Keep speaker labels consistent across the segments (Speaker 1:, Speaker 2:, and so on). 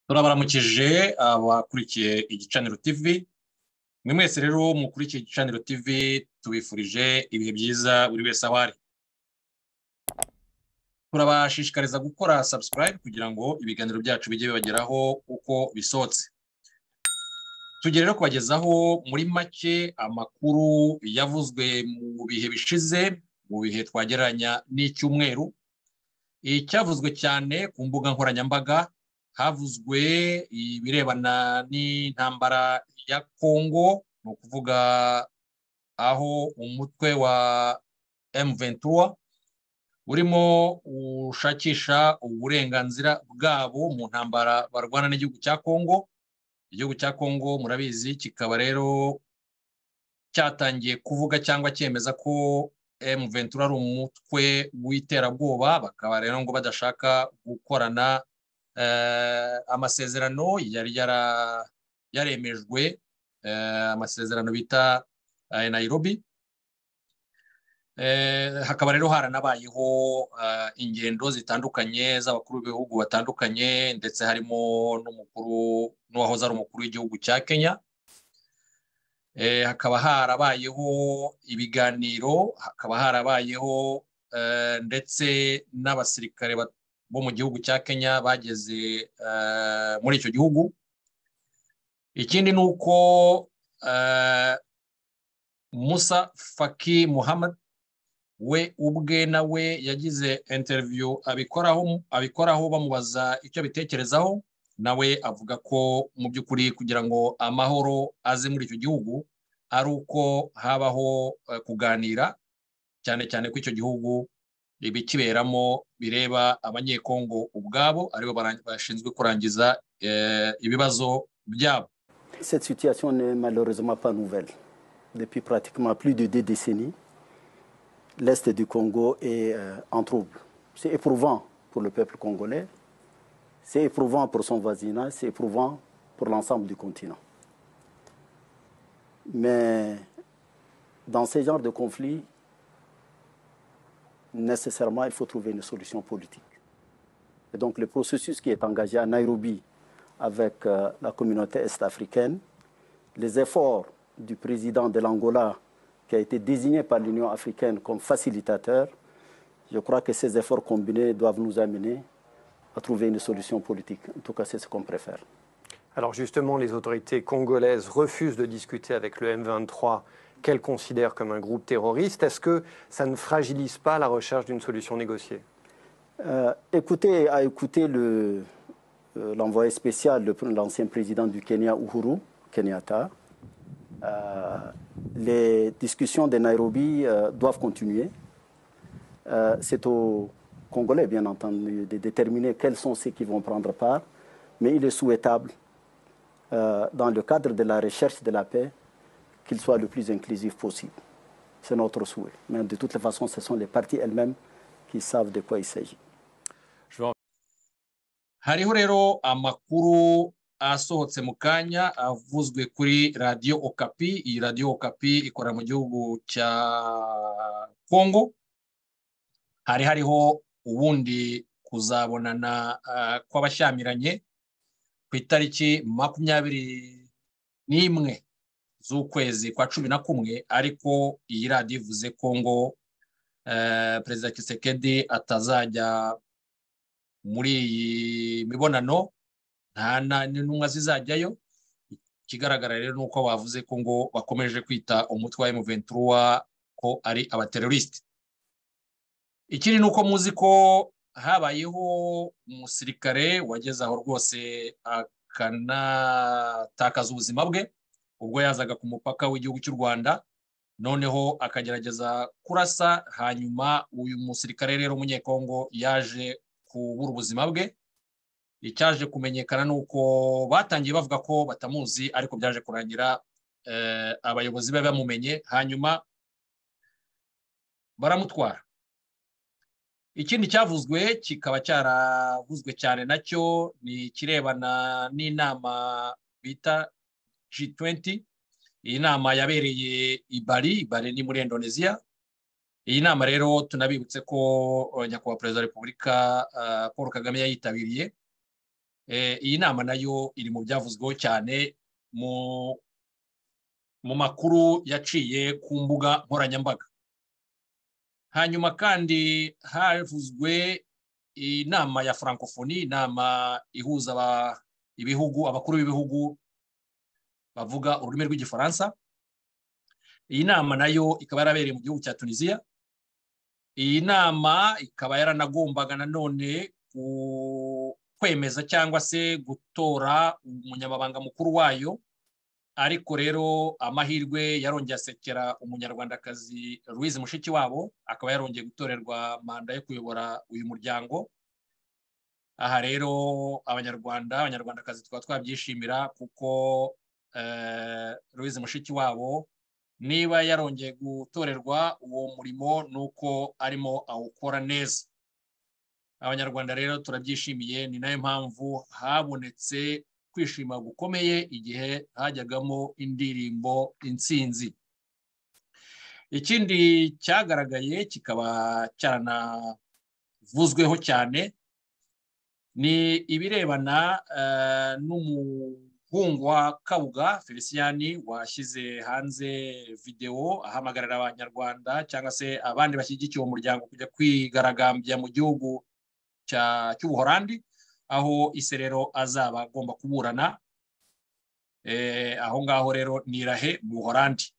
Speaker 1: Turabaramukije abakurikiye igicaniro TV. Mwe mwese rero mukurikiye igicaniro TV tubifurije ibihe byiza buri wese aho ari. Turabashishikariza gukora subscribe kugira ngo ibiganiro byacu bijye bibageraho uko bisohotse. Tugiye rero kubagezaho muri make amakuru yavuzwe mu bihe bishize, mu bihe twagereranya n'icyumweru. Icyavuzwe cyane ku mbuga nkoranyambaga havuzwe ibirebana n'intambara ya Kongo, ni ukuvuga aho umutwe wa M23 urimo ushakisha uburenganzira bwabo mu ntambara barwana n'igihugu cya Kongo. Igihugu cya Kongo murabizi kikaba rero cyatangiye kuvuga cyangwa cyemeza ko M23 ari umutwe w'iterabwoba, bakaba rero ngo badashaka gukorana amasezerano yari yaremejwe, amasezerano bita Nairobi. Hakaba rero haranabayeho ingendo zitandukanye z'abakuru b'ibihugu batandukanye, ndetse harimo n'uwahoze ari umukuru w'igihugu cya Kenya. Hakaba harabayeho ibiganiro, hakaba harabayeho ndetse n'abasirikare bo mu gihugu cya Kenya bageze muri icyo gihugu. Ikindi ni uko Musa Faki Muhammad we ubwe nawe yagize interview abikoraho bamubaza icyo bitekerezaho, nawe avuga ko mu by'ukuri kugira ngo amahoro aze muri icyo gihugu ari uko habaho kuganira, cyane cyane ko icyo gihugu ibikiberamo bireba abanyekongo ubwabo aribo bashinzwe kurangiza ibibazo byabo.
Speaker 2: Cette situation n'est malheureusement pas nouvelle. Depuis pratiquement plus de 2 décennies, l'Est du Congo est en trouble. C'est éprouvant pour le peuple congolais, c'est éprouvant pour son voisinage, c'est éprouvant pour l'ensemble du continent. Mais dans ce genre de conflit, nécessairement, il faut trouver une solution politique. Et donc le processus qui est engagé à Nairobi avec la communauté est-africaine, les efforts du président de l'Angola qui a été désigné par l'Union africaine comme facilitateur, je crois que ces efforts combinés doivent nous amener à trouver une solution politique. En tout cas, c'est ce qu'on préfère.
Speaker 3: Alors justement, les autorités congolaises refusent de discuter avec le M23 qu'elles considèrent comme un groupe terroriste. Est-ce que ça ne fragilise pas la recherche d'une solution négociée?
Speaker 2: Écoutez l'envoyé spécial, l'ancien président du Kenya, Uhuru Kenyatta. Les discussions de Nairobi doivent continuer. C'est aux Congolais, bien entendu, de déterminer quels sont ceux qui vont prendre part, mais il est souhaitable, dans le cadre de la recherche de la paix, qu'il soit le plus inclusif possible. C'est notre souhait. Mais de toutes les façons, ce sont les parties elles-mêmes qui savent de quoi il s'agit.
Speaker 1: Hariho rero amakuru asohotse mu kanya avuzwe kuri Radio Okapi. Iyi Radio Okapi ikora mu gihugu cya Kongo. Hariho ubundi kuzabonana kw'abashyamiranye ku itariki 21 z'ukwezi kwa 11, ariko iyi radio ivuze Kongo Perezida Tshisekedi atazajya muri iyi mibonano, nta n'intumwa zizajyayo. Ikigaragara rero nuko bavuze ko ngo bakomeje kwita umutwe wa M23 ko ari abateroriste. Ikindi nuko muzi ko habayeho umusirikare wageze aho rwose akanatakaza ubuzima bwe ubwo yazaga ku mupaka w'igihugu cy'u Rwanda, noneho akagerageza kurasa, hanyuma uyu musirikare rero umunyekongo yaje kubura ubuzima bwe. Icyaje kumenyekana nuko batangiye bavuga ko batamuzi, ariko byaje kurangira abayobozi be bamumenye, hanyuma baramutwara. Ikindi cyavuzwe kikaba cyaravuzwe cyane nacyo ni kirebana n'inama bita G20. Iyi nama yabereye i Bali ni muri Indonesia. Iyi nama rero tunabibutse ko nyakubahwa Perezida wa Repubulika Paul Kagame yayitabiriye. iyi nama nayo iri mu byavuzweho cyane mu makuru yaciye ku mbuga nkoranyambaga. Hanyuma kandi havuzwe inama ya francophonie, inama ihuza abakuru b'ibihugu bavuga ururimi rw'igifaransa. Iyi nama nayo ikaba yarabereye mu gihugu cya Tunisia. Iyi nama ikaba yaranagombaga nanone kwemeza cyangwa se gutora umunyamabanga mukuru wayo, ariko rero amahirwe yarongeye asekera umunyarwandakazi Louise Mushikiwabo, akaba yarongeye gutorerwa manda yo kuyobora uyu muryango. Aha rero abanyarwandakazi tukaba twabyishimira kuko Louise Mushikiwabo niba yarongeye gutorerwa uwo murimo nuko arimo awukora neza. Abanyarwanda rero turabyishimiye, ni nayo mpamvu habonetse kwishima gukomeye igihe hajyagamo indirimbo intsinzi. Ikindi cyagaragaye kikaba cyaranavuzweho cyane ni ibirebana n'umuhungu wa Kabuga Felicien washyize hanze video ahamagarira abanyarwanda cyangwa se abandi bashyigikiye uwo muryango kujya kwigaragambya mu gihugu cy'Ubuholandi, aho Iserero azaba agomba kuburana. Aho ngaho rero ni Irahe mu Buholandi.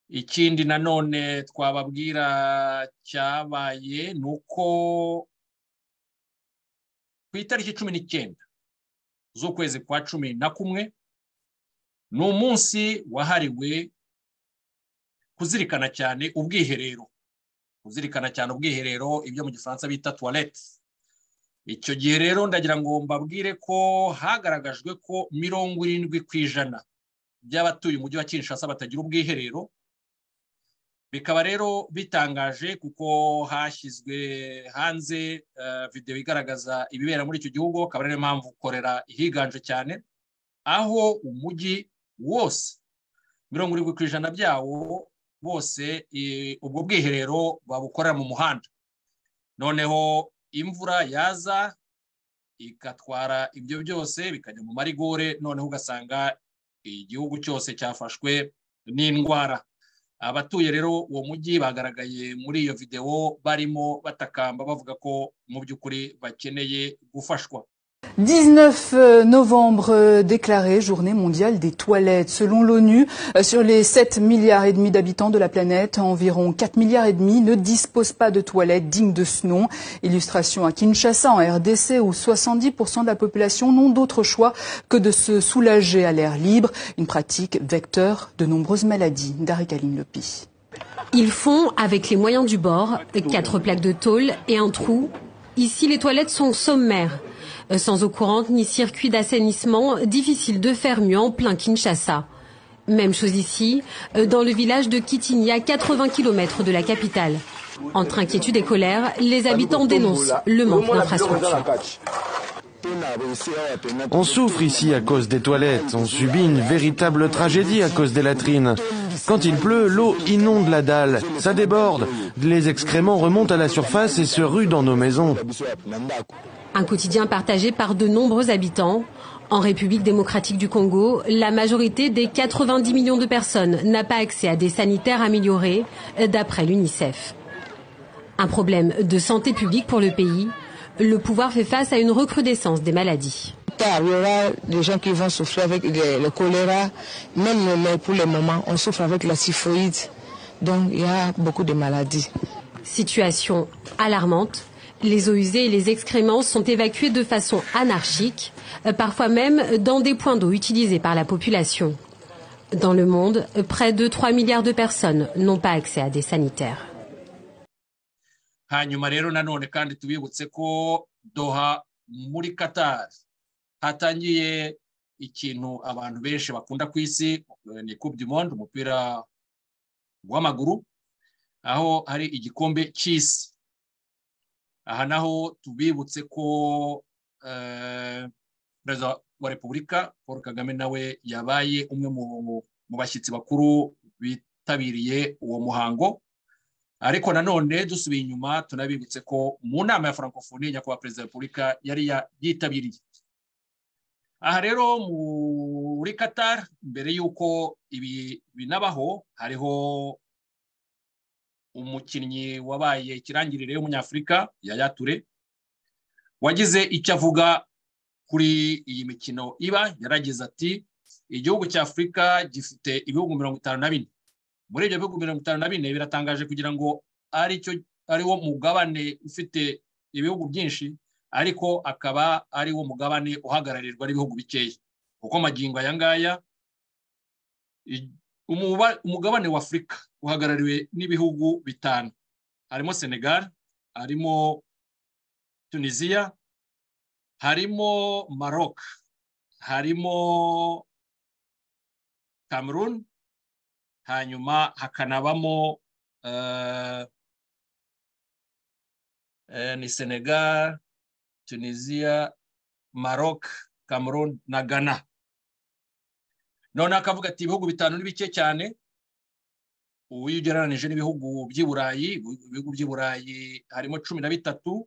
Speaker 1: Ikindi nanone twababwira cyabaye nuko ku itariki 19 z'ukwezi kwa 11 ni umunsi wahariwe kuzirikana cyane ubwiherero. Ibyo mu Gifaransa bita toilette. Icyo gihe rero ndagira ngo mbabwire ko hagaragajwe ko 70% by'abatuye umujyi wa Kinshasa batagira ubwiherero. Bikaba rero bitangaje kuko hashyizwe hanze video igaragaza ibibera muri icyo gihugu, akaba ariyo mpamvu korera ihiganje cyane, aho umujyi wose 70% byawo bose ubwo bwiherero babukorera mu muhanda. Noneho imvura yaza ikatwara ibyo byose bikajya mu marigore, noneho ugasanga igihugu cyose cyafashwe n'indwara. Abatuye rero uwo mujyi bagaragaye muri iyo video barimo batakamba bavuga ko mu by'ukuri bakeneye gufashwa.
Speaker 4: 19 novembre déclaré journée mondiale des toilettes. Selon l'ONU, sur les 7,5 milliards d'habitants de la planète, environ 4,5 milliards ne disposent pas de toilettes dignes de ce nom. Illustration à Kinshasa, en RDC, où 70% de la population n'ont d'autre choix que de se soulager à l'air libre, une pratique vecteur de nombreuses maladies. Darikaline Lepi.
Speaker 5: Ils font avec les moyens du bord, 4 plaques de tôle et un trou. Ici, les toilettes sont sommaires. Sans eau courante ni circuit d'assainissement, difficile de faire mieux en plein Kinshasa. Même chose ici, dans le village de Kitini, à 80 km de la capitale. Entre inquiétude et colère, les habitants dénoncent le manque d'infrastructures.
Speaker 6: On souffre ici à cause des toilettes, on subit une véritable tragédie à cause des latrines. Quand il pleut, l'eau inonde la dalle, ça déborde, les excréments remontent à la surface et se ruent dans nos maisons.
Speaker 5: Un quotidien partagé par de nombreux habitants. En République démocratique du Congo, la majorité des 90 millions de personnes n'a pas accès à des sanitaires améliorés, d'après l'UNICEF. Un problème de santé publique pour le pays. Le pouvoir fait face à une recrudescence des maladies.
Speaker 7: Il y aura des gens qui vont souffrir avec le choléra, même pour le moment, on souffre avec la typhoïde. Donc il y a beaucoup de maladies.
Speaker 5: Situation alarmante. Les eaux usées et les excréments sont évacués de façon anarchique, parfois même dans des points d'eau utilisés par la population. Dans le monde, près de 3 milliards de personnes n'ont pas accès à des sanitaires.
Speaker 1: Hanyuma rero nanone kandi tubibutse ko Doha muri Qatar hatangiye ikintu abantu benshi bakunda ku isi, ni Coupe du Monde, umupira w'amaguru, aho hari igikombe cy'isi. Aha naho tubibutse ko Perezida wa Repubulika Paul Kagame nawe yabaye umwe mu bashyitsi bakuru bitabiriye uwo muhango. ariko nanone dusubiye inyuma tunabibutse ko mu nama ya francophonie nyakubahwa perezida wa repubulika yari yitabiriye. Aha rero muri Qatar mbere y'uko ibi binabaho hariho umukinnyi wabaye ikirangirire w'umunyafurika Yaya Toure wagize icyo avuga kuri iyi mikino iba. Yaragize ati igihugu cya Afurika gifite ibihugu 54. Muri ibyo bihugu 54 biratangaje kugira ngo ari wo mugabane ufite ibihugu byinshi, ariko akaba ari wo mugabane uhagararirwa n'ibihugu bikeya, kuko magingo aya ngaya umugabane wa Afurika uhagarariwe n'ibihugu 5. Harimo Senegal, harimo Tunisia, harimo Maroc, harimo Cameroon, hanyuma hakanabamo ni Senegal, Tunisia, Maroc, Cameroon na Ghana. None akavuga ati ibihugu 5 ni bike cyane ugereranije n'ibihugu by'i Burayi. Ibihugu by'i Burayi harimo 13.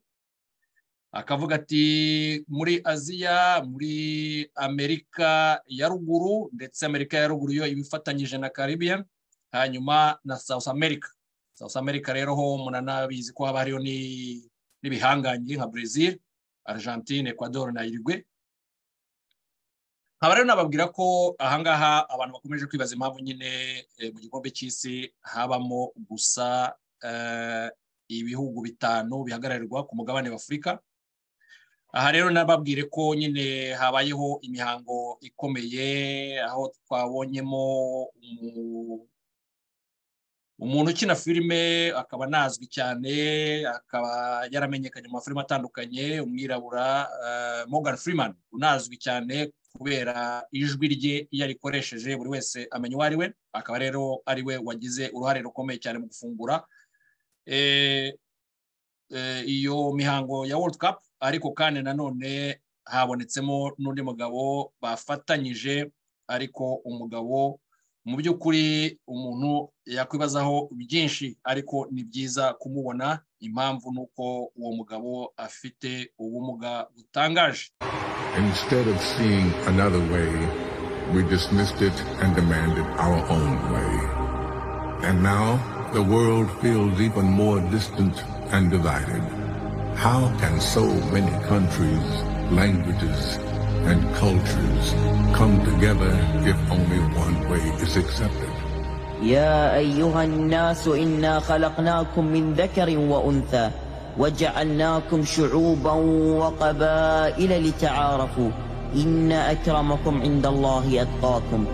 Speaker 1: Akavuga ati muri Aziya, muri Amerika ya ruguru, ndetse Amerika ya ruguru yo ibifatanyije na Caribbean, hanyuma na South America. South America rero ho munanabizi ko haba hariyo n'ibihanganye nka Brazil, Argentine, Ecuador na Uruguay. Nkaba rero nababwira ko ahangaha abantu bakomeje kwibaza impamvu nyine mu gikombe cy'isi habamo gusa ibihugu 5 bihagararirwa ku mugabane wa Afurika. Aha rero nababwire ko nyine habayeho imihango ikomeye, aho twabonyemo umuntu ukina filime akaba nazwi cyane, akaba yaramenyekanye mu mafilime atandukanye, umwirabura Morgan Freeman, unazwi cyane kubera ijwi rye iyo arikoresheje buri wese amenya uwo ari we. Akaba rero ari we wagize uruhare rukomeye cyane mu gufungura iyo mihango ya World Cup. Ariko kandi nanone habonetsemo n'undi mugabo bafatanyije, ariko umugabo mu by'ukuri umuntu yakwibazaho byinshi, ariko ni byiza kumubona. Impamvu nuko uwo mugabo afite ubumuga butangaje.
Speaker 8: Instead of seeing another way, we dismissed it and demanded our own way. And now the world feels even more distant and divided. How can so many countries, languages, and cultures come together if only one way is accepted?
Speaker 9: يا أيها الناس إنا خلقناكم من ذكر وأنثى وجعلناكم شعوبا وقبائل لتعارفوا إن أكرمكم عند الله أتقاكم.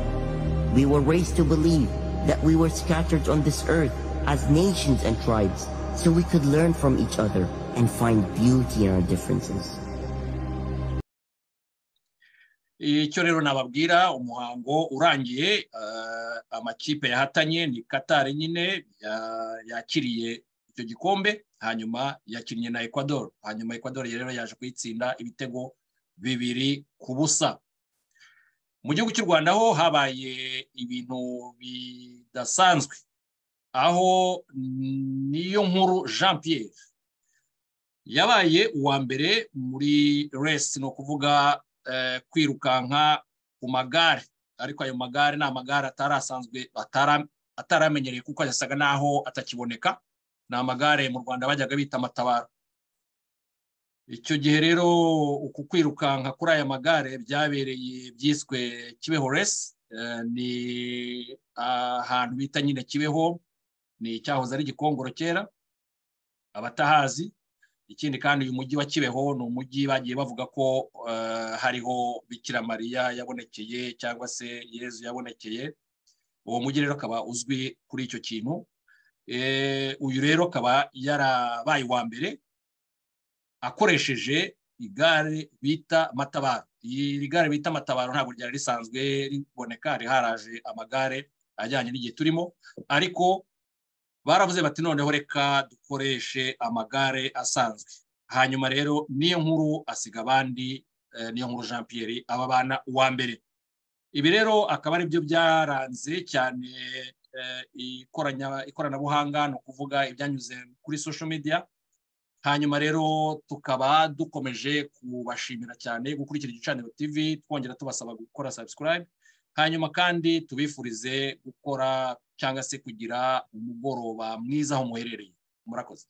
Speaker 9: We were raised to believe that we were scattered on this earth as nations and tribes, so we could learn from each other and find beauty in our differences.
Speaker 1: Icyo rero nababwira, umuhango urangiye, amakipe yahatanye ni Qatar nyine yakiriye icyo gikombe, hanyuma yakinnye na Ecuador. Hanyuma Ecuador rero yaje kuyitsinda ibitego 2-0. Mu gihugu cy'u Rwanda ho habaye ibintu bidasanzwe, aho niyo nkuru Jean Pierre yabaye uwa mbere muri race, no kuvuga kwirukanka ku magare. Ariko ayo magare ni amagare atarasanzwe ataramenyereye, kuko yasaga naho atakiboneka. Ni amagare mu Rwanda bajyaga bita amatabaro. Icyo gihe rero uku kwirukanka kuri aya magare byabereye byiswe Kibeho race. Ni ahantu bita nyine Kibeho, ni cyahoze ari Gikongoro kera abatahazi. Ikindi kandi uyu mujyi wa Kibeho ni umujyi bagiye bavuga ko hariho Bikira Mariya yabonekeye, cyangwa se Yezu yabonekeye. Uwo mujyi rero akaba uzwi kuri icyo kintu. Uyu rero akaba yarabaye wa mbere akoresheje igare bita matabaro. Iri gare bita matabaro ntabwo ryari risanzwe riboneka, hari haraje amagare ajyanye n'igihe turimo, ariko baravuze bati noneho reka dukoreshe amagare asanzwe. Hanyuma rero niyo nkuru asiga abandi, niyo nkuru Jean Pierre ababana uwa mbere. Ibi rero akaba ari byo byaranze cyane ikoranabuhanga, ni ukuvuga ibyanyuze kuri social media. Hanyuma rero tukaba dukomeje kubashimira cyane gukurikira Igicaniro TV, twongera tubasaba gukora subscribe. Hanyuma kandi tubifurize gukora cyangwa se kugira umugoroba mwiza aho muherereye. Murakoze.